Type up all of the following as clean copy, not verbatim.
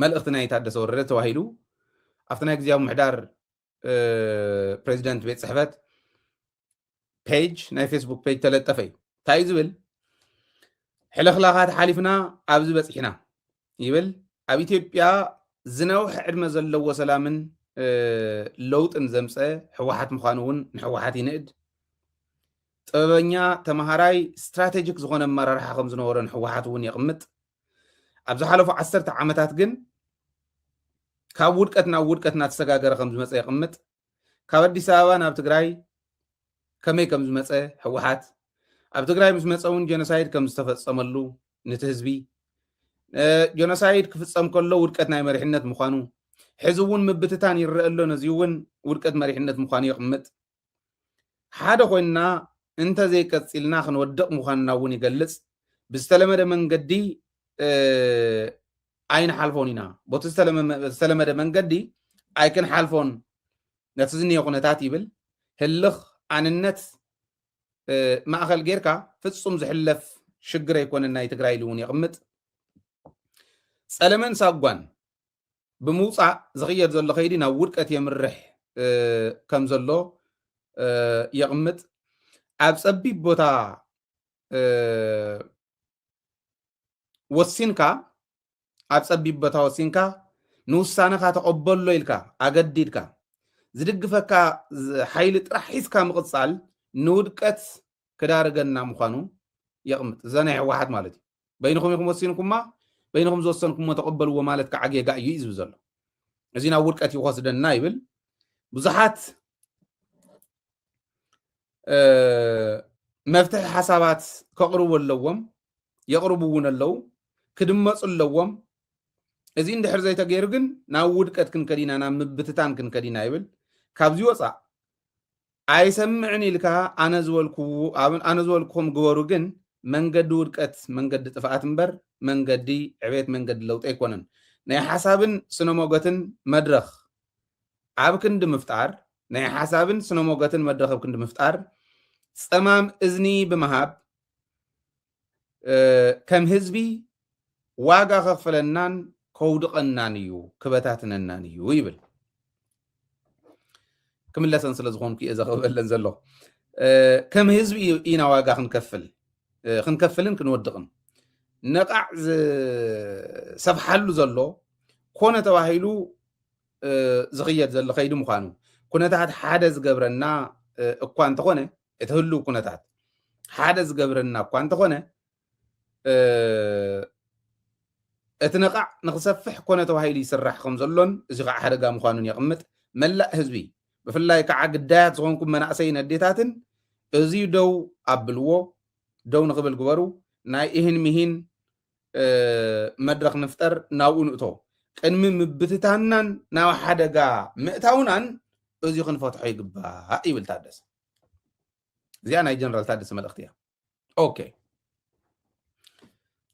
መልእኽትና ይታደሰ ወረደ ተባሂሉ ኣብቲ ናይ ግዝያዊ ምሕዳር ፕሬዚደንት ቤት ጽሕፈት ፔጅ ናይ ፌስቡክ ፔጅ ተለጠፈ እዩ እንታይ ዝብል ሕልኽላኻት ሓሊፍና ኣብዚ በፂሕና ይብል ኣብ ኢትዮጵያ ዝነውሕ ዕድመ ዘለዎ ሰላምን ለውጥን ዘምፀ ሕወሓት ምዃኑ እውን ንሕወሓት ይንእድ ጥበበኛ ተማሃራይ ስትራቴጂክ ዝኾነ ኣመራርሓ ከም ዝነበሮ ንሕወሓት እውን የቕምጥ ኣብ ዝሓለፉ 10 ዓመታት ግን ካብ ውድቀት ናብ ውድቀት እናተሰጋገረ ከም ዝመፀ ይቕምጥ ካብ ኣዲስ ኣበባ ናብ ትግራይ ከመይ ከም ዝመፀ ሕወሓት ኣብ ትግራይ ምስ መፀ እውን ጀኖሳይድ ከም ዝተፈፀመሉ ነቲ ህዝቢ ጀኖሳይድ ክፍፀም ከሎ ውድቀት ናይ መሪሕነት ምዃኑ ሕዚ እውን ምብትታን ይረአ ኣሎ ነዚ እውን ውድቀት መሪሕነት ምዃኑ ይቕምጥ ሓደ ኮይንና እንተዘይቀፂልና ክንወድቕ ምዃንና እውን ይገልጽ ብዝተለመደ መንገዲ ኣይንሓልፎን ኢና ቦቲ ዝተለመደ መንገዲ ኣይክንሓልፎን ነቲ ዝኒአ ኩነታት ይብል ህልኽ ኣንነት ማእኸል ጌርካ ፍጹም ዝሕለፍ ሽግር ኣይኮነን ናይ ትግራይ ኢሉ እውን ይቕምጥ ፀለመን ሳጓን ብምውፃእ ዝኽየድ ዘሎ ከይዲ ናብ ውድቀት የምርሕ ከም ዘሎ የቕምጥ ኣብ ፀቢብ ቦታ ወሲንካ ኣብ ፀቢብ ቦታ ወሲንካ ንውሳነካ ተቐበሎ ኢልካ ኣገዲድካ ዝድግፈካ ሓይሊ ጥራሕ ሒዝካ ምቕፃል ንውድቀት ክዳርገና ምዃኑ የቕምጥ እዛ ናይ ሕወሓት ማለት እዩ በይንኹም ኢኹም ወሲንኩማ በይንኹም ዝወሰንኩሞ ተቐበልዎ ማለት ከዓ ጌጋ እዩ ዝብል ዘሎ እዚ ናብ ውድቀት ይወስደና ይብል ብዙሓት መፍትሒ ሓሳባት ከቕርቡ ኣለዎም የቕርቡ እውን ኣለው ክድመፁ ኣለዎም እዚ እንድሕር ዘይተገይሩ ግን ናብ ውድቀት ክንከዲና ናብ ምብትታን ክንከዲና ይብል ካብዚ ወፃእ ኣይሰምዕን ኢልካ ኣነ ዝበልኩኹም ግበሩ ግን መንገዲ ውድቀት መንገዲ ጥፍኣት እምበር መንገዲ ዕቤት መንገዲ ለውጢ ኣይኮነን ናይ ሓሳብን ስነሞገትን መድረኽ ኣብ ክንዲ ምፍጣር ናይ ሓሳብን ስነሞገትን መድረኽ ኣብ ክንዲ ምፍጣር ፀማም እዝኒ ብምሃብ ከም ህዝቢ ዋጋ ከኽፈለናን ከውድቐናን እዩ ክበታትነናን እዩ ይብል ክምለሰን ስለ ዝኾንኩ እየ ዘኽበለን ዘሎ ከም ህዝቢ ኢና ዋጋ ክንከፍልን ክንወድቕን ነቃዕ ዝሰፍሓሉ ዘሎ ኮነ ተባሂሉ ዝኽየድ ዘሎ ከይዲ ምዃኑ ኩነታት ሓደ ዝገብረና እኳ እንተኾነ እቲ ህሉ ኩነታት ሓደ ዝገብረና እኳ እንተኾነ እቲ ነቃዕ ንክሰፍሕ ኮነ ተባሂሉ ይስራሕ ከም ዘሎን እዚ ከዓ ሓደጋ ምዃኑን የቕምጥ መላእ ህዝቢ ብፍላይ ከዓ ግዳያት ዝኾንኩም መናእሰይን ኣዴታትን እዚ ደው ኣብልዎ ደው ንኽብል ግበሩ ናይ ኢህን ሚሂን መድረኽ ንፍጠር ናብኡ ንእቶ ቅድሚ ምብትታናን ናብ ሓደጋ ምእታውናን እዚ ክንፈትሖ ይግባእ ይብል ታደሰ እዚኣ ናይ ጀነራል ታደሰ መልእኽቲ እያ ኦኬ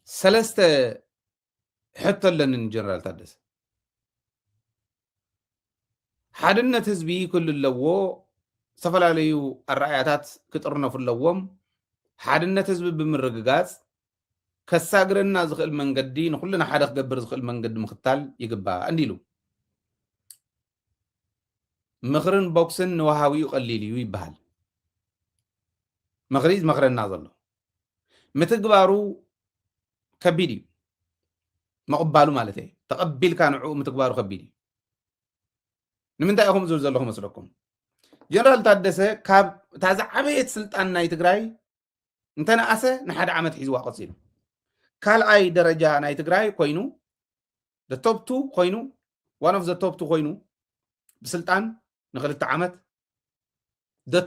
ሰለስተ ሕቶ ኣለንን ጀነራል ታደሰ ሓድነት ህዝቢ ኩሉ ኣለዎ ዝተፈላለዩ ኣረኣያታት ክጥርነፉ ኣለዎም ሓድነት ህዝቢ ብምርግጋፅ ከሳግረና ዝኽእል መንገዲ ንኩልና ሓደ ክገብር ዝኽእል መንገዲ ምኽታል ይግባእ እንዲሉ ምኽርን ቦክስን ንወሃቢኡ ቀሊል እዩ ይበሃል ምኽሪ ዝመኽረና ዘሎ ምትግባሩ ከቢድ እዩ መቕባሉ ማለት እዩ ተቐቢልካ ንዕኡ ምትግባሩ ከቢድ እዩ ንምንታይ ኢኹም ዝብል ዘለኹም መስለኩም ጀነራል ታደሰ ካብ እታ ዝዓበየት ስልጣን ናይ ትግራይ እንተነኣሰ ንሓደ ዓመት ሒዝዋ ቀፂሉ ካልኣይ ደረጃ ናይ ትግራይ ኮይኑ ቶፕ 2 ኮይኑ ዋን ኦፍ ዘ ቶፕ 2 ኮይኑ ብስልጣን ንክልተ ዓመት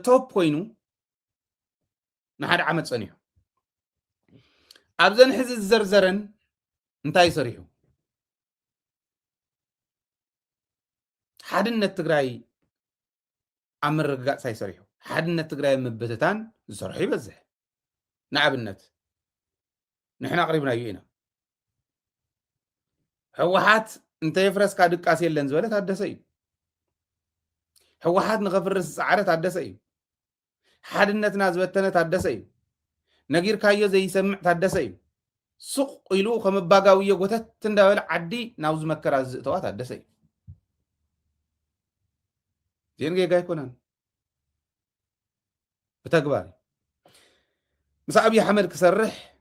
ቶፕ ኮይኑ ንሓደ ዓመት ፀኒሑ ኣብዘን ሕዚ ዝዘርዘረን እንታይ ሰሪሑ ሓድነት ትግራይ ኣብ ምርግጋፅ ሳይሰሪሑ ሓድነት ትግራይ ምብትታን ዝሰርሑ ይበዝሕ ንኣብነት ንሕና ቅሪብናዩ ኢና ሕወሓት እንተየፍረስካ ድቃስ የለን ዝበለ ታደሰ እዩ ሕወሓት ንኸፍርስ ፃዕረ ታደሰ እዩ ሓድነትና ዝበተነ ታደሰ እዩ ነጊርካዮ ዘይሰምዕ ታደሰ እዩ سوق إلو خم باقاوية قوتت تنداول عدي ناوز مكر الزئتوات هدسي زين جاي يكونن بتقباري مسا أبي حمد كسرح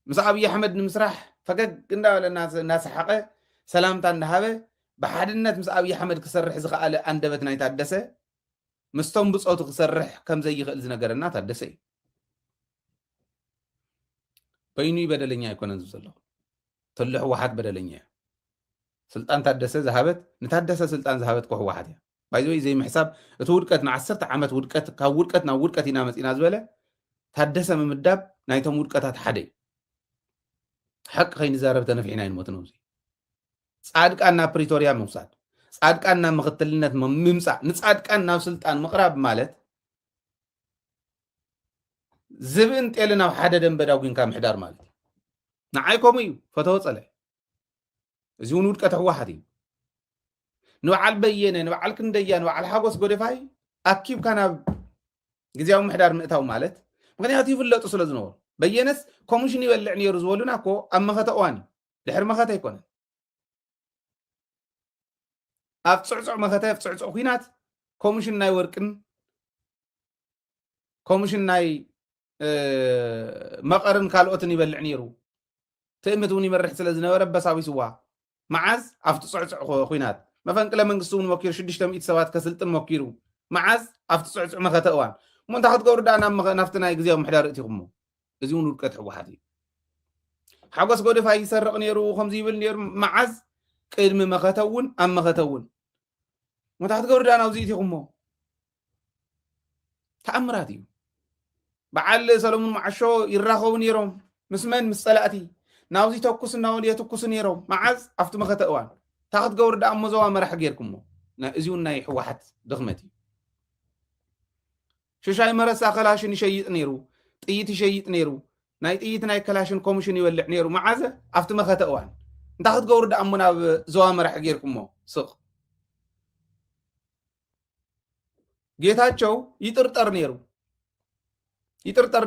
مسا أبي حمد نمسرح فقد كنداول الناس حقه سلامتان نهابه بحدنت مسا أبي حمد كسرح زخاله أندبتنا يتعدسه مستوم بصوت كسرح كم زي يخل زنقرنا تعدسي بيني بدلنيا يكونن زلو طلع واحد بدلنيا سلطان تعدسه ذهبت نتعدسه سلطان ذهبت كو واحد بايزوي زي محساب تودقتنا 10 عامات ودقت كاب ودقتنا ودقتنا مصينا زبله تحدث ممدب نايتم ودقتات حدي حق خين زارب تنفعنا يموت نوزي صادقنا بريتوريا موساد صادقنا مختلنت ممصا نصادقنا سلطان مقرب مالت زبن تيلنا حدا دنبداو كين كام حدار مالت نعايكم يو فتوصله زيون ودقت واحد نوعل بينه نوعل كنديا نوعل حاجوس غودفاي اكيب كان غزياو محدار مئتاو مالت مغنيات يفلطو سلازنور بينس كوميشن يبلع نيرو زولنا كو امخته اواني دحر مخته يكون اف صعصع مخته صعصع خينات كوميشن ناي ورقن كوميشن ناي مقرن كالوتن يبلع نيرو تأمتوني مرح سلازنور بساوي سوا معز اف صعصع خينات مفنقله منغستون موكير 600 سبات كسلطن موكيرو معز اف صعصع مخته اوان مون تاخذ قور دانا نفتنا غزياو محدار اتيكمو ازيون ورقت حوحدي حقوس غودفاي يسرق نيرو خمزي يبل نير معز قدم مختون ام مختون مون تاخذ قور دانا وزيتيكمو تأمراتي بعل سلمون معشو يراخو نيروم مسمن مسلاتي ناوزي توكس ناولي توكس نيروم معز افت مختوان تاخذ قور دا امزوا مرح غيركمو نا ازيون ناي حوحت دغمتي ششاي مرسا خلاشن يشيط نيرو طيت يشيط نيرو ناي طيت ناي كلاشن كوميشن يولع نيرو معازه افت مخته اوان انت اخذ قور دا امنا زوامر حقيركمو سق ጌታቸው ይጥርጠር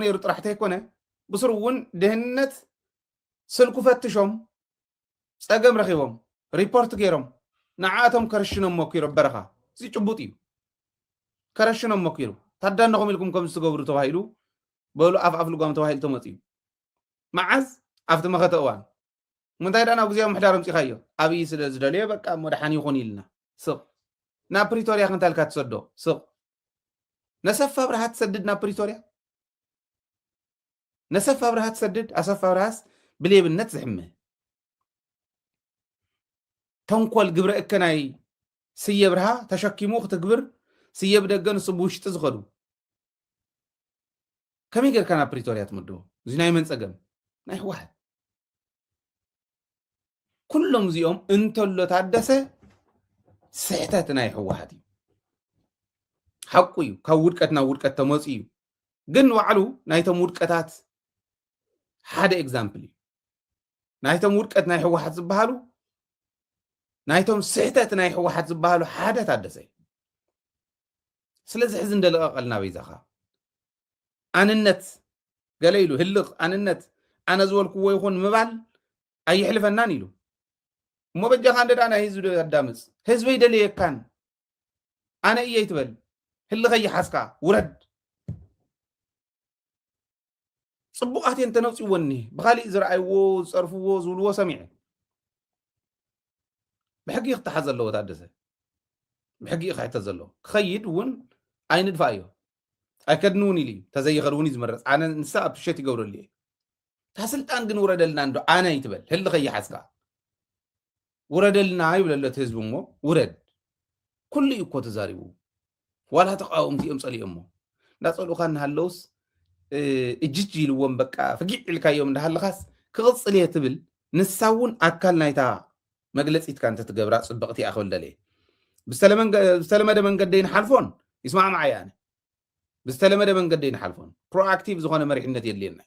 ነይሩ ጥራሕተ ይኮነ ብስሩውን ድህነት ስልኩ ፈትሾም ፀገም ረኺቦም ሪፖርት ገይሮም ንዓቶም ከረሽኖም ሞኪሮ በረኻ እዚ ጭቡጥ እዩ ከረሽኖም ሞኪሩ ታዳነኹም ኢልኩም ከም ዝትገብሩ ተባሂሉ በሉ ኣፍ ልጓም ተባሂሉ ተመፅዩ መዓዝ ኣብቲ መኸተ እዋን ምንታይ ዳ ናብ ግዜያዊ ምሕዳር ምፂኻዮ ኣብይ ስለ ዝደልዮ በቃ መድሓኒ ይኹን ኢልና ስቕ ናብ ፕሪቶርያ ክንታልካ ትሰዶ ስቕ نسف برها تسدد نا بريتوريا نسف برها تسدد أسف برهاس بلي بالنت زحمه تنقل قبر إكناي سيا برها تشكي موخ تقبر سيا بدقن صبوش تزغلو كم يقدر كان بريتوريا تمدو زيناي من سقم ناي واحد كلهم زيهم انتو اللي تعدسه سحتات ناي واحد حقو ካብ ውድቀትና ውድቀት ተመጽዩ ግን ወዓሉ ናይቶም ውድቀታት ሓደ ኤግዛምፕል እዩ ናይቶም ውድቀት ናይ ህወሓት ዝበሃሉ ናይቶም ስሕተት ናይ ህወሓት ዝበሃሉ ሓደ ታደሰ ስለዚ ሕዚ እንደለቀቀልና በይዛኻ ኣንነት ገለ ኢሉ ህልቕ ኣንነት ኣነ ዝበልክዎ ይኹን ምባል ኣይሕልፈናን ኢሉ እሞ በጃኻ እንደዳና ህዝቢ ኣዳምፅ ህዝቢ ይደልየካን ኣነ እየ ይትበል هل غي حسكا ورد صبوقات انت نوصي وني بخالي زرعيو صرفو زولو سميع بحقي يقطع زلو تادسه بحقي يقطع زلو خيد ون عين دفايو اكدنوني لي تزي غروني زمرص انا نساب شتي يقول لي تسلطان كن وردلنا اندو انا يتبل هل غي حسكا وردلنا يبل تهزبمو ورد كل يكو تزاريو ولا تقاوم دي امصلي امو ناصلو كان هالوس اججي لوم بقى فقيع لك يوم ده هالخاص كقصل يتبل نساون اكل نايتا مغلصيت كانت تغبرا صبقتي اخول دلي بستلمه منقدين حلفون يسمع معايا انا بستلمه منقدين حلفون برو اكتيف زغونه مريحነት يلينا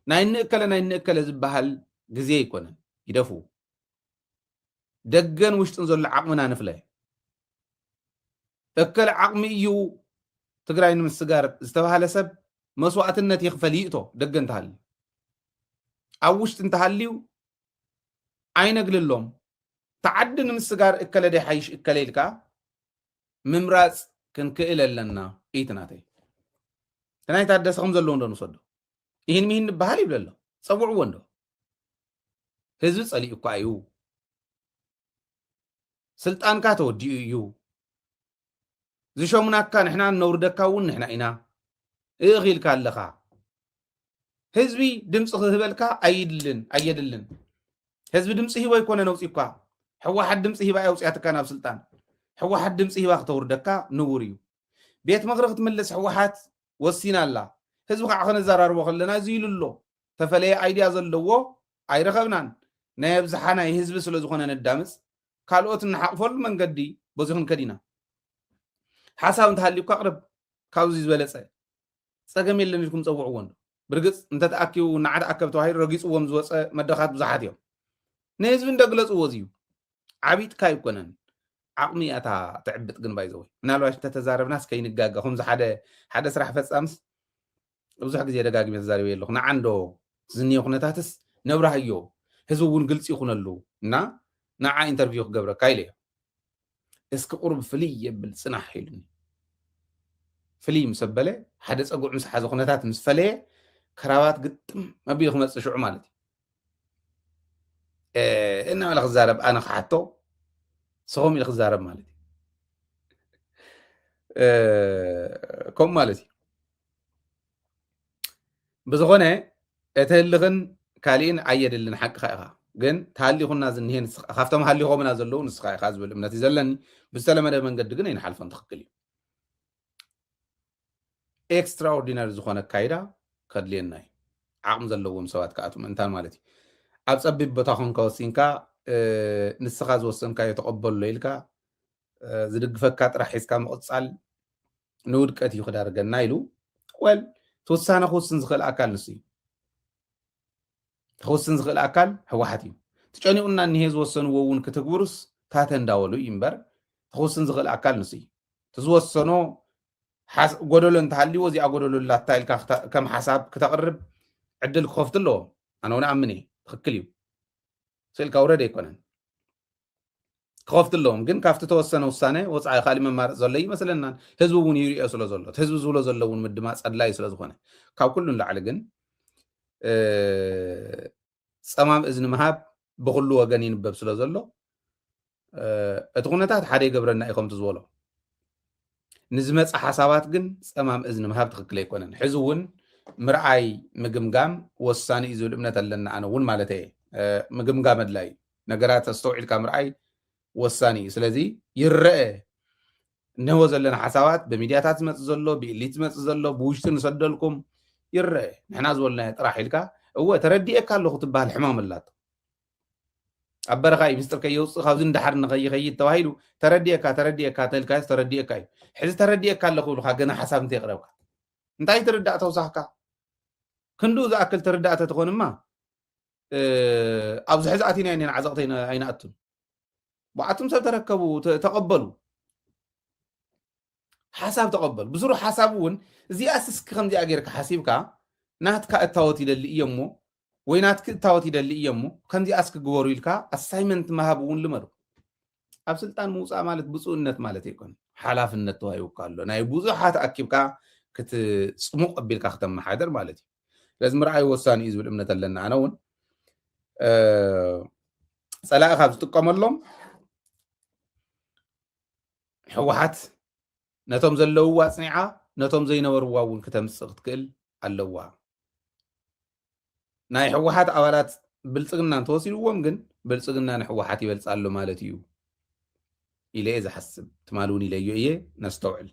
ناين زبحال غزي يكون يدفو دغن وشطن زل عقمنا نفله እከል ዓቕሚ እዩ ትግራይ ንምስጋር ዝተባሃለ ሰብ መስዋዕትነት ይኽፈል ይእቶ ደገንታል أوشت انتهاليو عين قللهم تعدن مسجار إكلا دي حيش إكلا لكا ممراس كن كإلا لنا إيتناتي تناي تعدس خمسة لون دون صدق ይህን ሚህን ባህል ይብለሎ ጸውዕዎ እንዶ ህዝቢ ጸሊኡ እኳ እዩ ስልጣንካ ተወዲኡ እዩ ዝሾሙናካ ንሕና ነውርደካ እውን ንሕና ኢና እኺልካ ኣለኻ ህዝቢ ድምፂ ክህበልካ ኣየድልን ህዝቢ ድምፂ ሂቦ ይኮነ ነውፂካ ሕወሓት ድምፂ ሂባ ኣውፅያትካ ናብ ስልጣን ሕወሓት ድምፂ ሂባ ክተውርደካ ንቡር እዩ ቤት ምክሪ ክትምልስ ሕወሓት ወሲና ኣላ ህዝቢ ከዓ ክነዘራርቦ ከለና እዚ ኢሉ ኣሎ ተፈለየ አይዲያ ዘለዎ ኣይረኸብናን ናይ ኣብዝሓ ናይ ህዝቢ ስለ ዝኾነ ነዳምፅ ካልኦት ንሓቅፈሉ መንገዲ በዚኹን ከዲና ሓሳብ እንተሃሊብካ ቅርብ ካብዚ ዝበለፀ ፀገም የለን ኢልኩም ፀውዕዎ እንዶ ብርግፅ እንተተኣኪቡ ንዓት ኣከብ ተባሂሉ ረጊፅዎም ዝወፀ መድረኻት ብዙሓት እዮም ንህዝቢ እንደግለፅዎ እዚ እዩ ዓቢጥካ ይኮነን ዓቕሚ ኣታ ትዕብጥ ግን ባይዘወይ ምናልባሽ እንተተዛረብናስ ከይንጋጋ ከምዚ ሓደ ስራሕ ፈፃምስ ብዙሕ ግዜ ደጋግሜ ተዛሪበ ኣለኹ ንዓንዶ ዝኒኦ ኩነታትስ ነብራህዮ ህዝቢ እውን ግልፂ ይኹነሉ እና ንዓ ኢንተርቪው ክገብረካ ኢለ እስኪ ቁርብ ፍልይ የብል ፅናሕ ኢሉኒ ፍልይ ምስ ኣበለ ሓደ ፀጉዕ ምስ ሓዘ ኩነታት ምስ ፈለየ ከራባት ግጥም ኣቢሉ ክመፅእ ሽዑ ማለት እዩ እናበለ ክዛረብ ኣነ ክሓቶ ስኹም ኢሉ ክዛረብ ማለት እዩ ከምኡ ማለት እዩ بزغونه اتهلغن كالين ايدلن حق خايخا ግን ታሊኹና ዝንሄን ካፍቶም ሃሊኹምና ዘለዉ ንስኻ ኢኻ ዝብል እምነት ዘለኒ ብዝተለመደ መንገዲ ግን ይንሓልፎን ትኽክል እዩ ኤክስትራኦርዲናሪ ዝኾነ ካይዳ ከድልየና እዩ ዓቕሚ ዘለዎም ሰባት ከኣቱ ምእንታን ማለት እዩ ኣብ ፀቢብ ቦታ ኮንካ ወሲንካ ንስኻ ዝወሰንካዮ ተቐበሎ ኢልካ ዝድግፈካ ጥራሕ ሒዝካ ምቕፃል ንውድቀት እዩ ክዳርገና ኢሉ ወል ተወሳነ ክውስን ዝኽእል ኣካል ንሱ እዩ ክውስን ዝኽእል ኣካል ሕወሓት እዩ ትጨኒኡና እኒሄ ዝወሰንዎ እውን ክትግብሩስ ታተ እንዳበሉ እዩ እምበር ክውስን ዝኽእል ኣካል ንሱ እዩ ትዝወሰኖ ጎደሎ እንተሃልይዎ እዚኣ ጎደሎ ላታ ኢልካ ከም ሓሳብ ክተቕርብ ዕድል ክኸፍት ኣለዎ ኣነ እውን ኣምን እየ ትኽክል እዩ ስኢልካ ውረድ ኣይኮነን ክኸፍት ኣለዎም ግን ካብቲ ተወሰነ ውሳነ ወፃኢ ካሊእ መማርፅ ዘሎ ይመስለና ህዝቢ እውን ይሪኦ ስለ ዘሎ ህዝቢ ዝብሎ ዘሎ እውን ምድማፅ ኣድላይ ስለ ዝኾነ ካብ ኩሉ ንላዕሊ ግን ፀማም እዝኒ ምሃብ ብኩሉ ወገን ይንበብ ስለ ዘሎ እቲ ኩነታት ሓደ ይገብረና እዩ ከምቲ ዝበሎ ንዝመፀ ሓሳባት ግን ፀማም እዝኒ ምሃብ ትኽክል ኣይኮነን ሕዚ እውን ምርኣይ ምግምጋም ወሳኒ እዩ ዝብል እምነት ኣለና ኣነ እውን ማለት እየ ምግምጋም ኣድላይ ነገራት ኣስተውዒልካ ምርኣይ ወሳኒ እዩ ስለዚ ይረአ እንህቦ ዘለና ሓሳባት ብሚድያታት ዝመፅእ ዘሎ ብኢሊት ዝመፅእ ዘሎ ብውሽጢ ንሰደልኩም ይረአ ንሕና ዝበልናዮ ጥራሕ ኢልካ እወ ተረዲአካ ኣለኹ ትበሃል ሕማም ኣላቶ ኣብ በረኻ እዩ ምስጢር ከየውፅእ ካብዚ እንዳሓር ንኸይኸይድ ተባሂሉ ተረዲአካ ተልካስ ተረዲአካ እዩ ሕዚ ተረዲአካ ኣለኹ ይብሉካ ገና ሓሳብ እንተይ ቅረብካ እንታይ ትርዳእ ተውሳኽካ ክንድኡ ዝኣክል ትርዳእተ ትኾንማ ኣብዚ ሕዚ ኣቲና እኒአን ዓዘቕቲ ኣይንኣቱን بعتم سبتركبوا تقبلوا حساب تقبل بزرو حسابون زي اساس كم دي اجيرك حاسبك ناتك التاوتي دلي يمو ويناتك التاوتي دلي يمو كم دي اسك غورو يلكا اسايمنت مهابون لمرو اب سلطان موصا مالت بصونت مالت يكون حلافنت وايو قالو ناي بوزحات اكيبكا كتصمو قبيلكا ختم محاضر مالتي لازم راي وساني يزبل امنت لنا اناون صلاة خابز تقملهم ሕወሓት ነቶም ዘለውዋ ፅኒዓ ነቶም ዘይነበርዋ እውን ከተምፅእ ክትክእል ኣለዋ ናይ ሕወሓት ኣባላት ብልፅግና እንተወሲድዎም ግን ብልፅግና ንሕወሓት ይበልፅ ኣሎ ማለት እዩ ኢለ እየ ዝሓስብ ትማል እውን ኢለዮ እየ ነስተውዕል